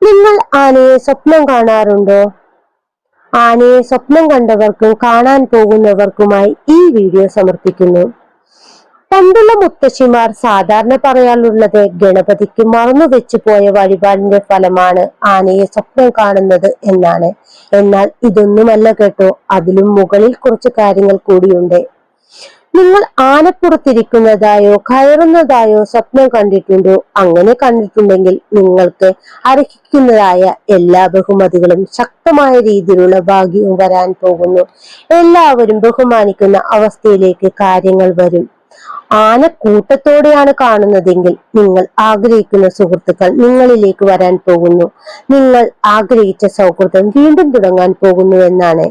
നിങ്ങൾ ആനയെ സ്വപ്നം കാണാറുണ്ടോ? ആനയെ സ്വപ്നം കണ്ടവർക്കും കാണാൻ പോകുന്നവർക്കുമായി ഈ വീഡിയോ സമർപ്പിക്കുന്നു. പണ്ടുള്ള മുത്തശ്ശിമാർ സാധാരണ പറയാറുള്ളത് ഗണപതിക്ക് മറന്നു വെച്ചു പോയ വഴിപാടിന്റെ ഫലമാണ് ആനയെ സ്വപ്നം കാണുന്നത് എന്നാണ്. എന്നാൽ ഇതൊന്നുമല്ല കേട്ടോ, അതിലും മുകളിൽ കുറച്ച് കാര്യങ്ങൾ കൂടിയുണ്ട്. നിങ്ങൾ ആനപ്പുറത്തിരിക്കുന്നതായോ കയറുന്നതായോ സ്വപ്നം കണ്ടിട്ടുണ്ടോ? അങ്ങനെ കണ്ടിട്ടുണ്ടെങ്കിൽ നിങ്ങൾക്ക് അർഹിക്കുന്നതായ എല്ലാ ബഹുമതികളും ശക്തമായ രീതിയിലുള്ള ഭാഗ്യവും വരാൻ പോകുന്നു. എല്ലാവരും ബഹുമാനിക്കുന്ന അവസ്ഥയിലേക്ക് കാര്യങ്ങൾ വരും. ആന കൂട്ടത്തോടെയാണ് കാണുന്നതെങ്കിൽ നിങ്ങൾ ആഗ്രഹിക്കുന്ന സുഹൃത്തുക്കൾ നിങ്ങളിലേക്ക് വരാൻ പോകുന്നു. നിങ്ങൾ ആഗ്രഹിച്ച സൗഹൃദം വീണ്ടും തുടങ്ങാൻ പോകുന്നു എന്നാണ്.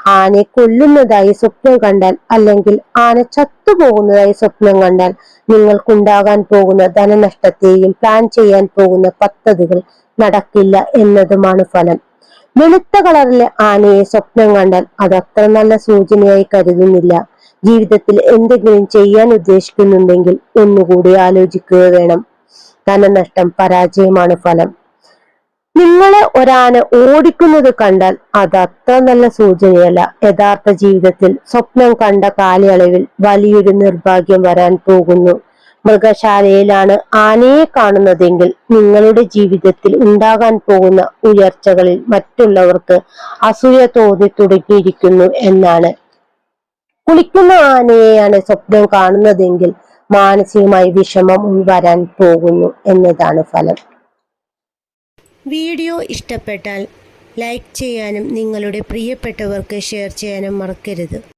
ആനയെ കൊല്ലുന്നതായി സ്വപ്നം കണ്ടാൽ അല്ലെങ്കിൽ ആന ചത്തുപോകുന്നതായി സ്വപ്നം കണ്ടാൽ നിങ്ങൾക്കുണ്ടാകാൻ പോകുന്ന ധനനഷ്ടത്തെയും പ്ലാൻ ചെയ്യാൻ പോകുന്ന പദ്ധതികൾ നടക്കില്ല എന്നതുമാണ് ഫലം. വെളുത്ത കളറിലെ ആനയെ സ്വപ്നം കണ്ടാൽ അത് അത്ര നല്ല സൂചനയായി കരുതുന്നില്ല. ജീവിതത്തിൽ എന്തെങ്കിലും ചെയ്യാൻ ഉദ്ദേശിക്കുന്നുണ്ടെങ്കിൽ ഒന്നുകൂടി ആലോചിക്കുക വേണം. ധനനഷ്ടം, പരാജയമാണ് ഫലം. നിങ്ങളെ ഒരാന ഓടിക്കുന്നത് കണ്ടാൽ അത് അത്ര നല്ല സൂചനയല്ല. യഥാർത്ഥ ജീവിതത്തിൽ സ്വപ്നം കണ്ട കാലയളവിൽ വലിയൊരു നിർഭാഗ്യം വരാൻ പോകുന്നു. മൃഗശാലയിലാണ് ആനയെ കാണുന്നതെങ്കിൽ നിങ്ങളുടെ ജീവിതത്തിൽ ഉണ്ടാകാൻ പോകുന്ന ഉയർച്ചകളിൽ മറ്റുള്ളവർക്ക് അസൂയ തോന്നി തുടങ്ങിയിരിക്കുന്നു എന്നാണ്. കുളിക്കുന്ന ആനയെയാണ് സ്വപ്നം കാണുന്നതെങ്കിൽ മാനസികമായി വിഷമം വരാൻ പോകുന്നു എന്നതാണ് ഫലം. വീഡിയോ ഇഷ്ടപ്പെട്ടാൽ ലൈക്ക് ചെയ്യാനും നിങ്ങളുടെ പ്രിയപ്പെട്ടവർക്ക് ഷെയർ ചെയ്യാനും മറക്കരുത്.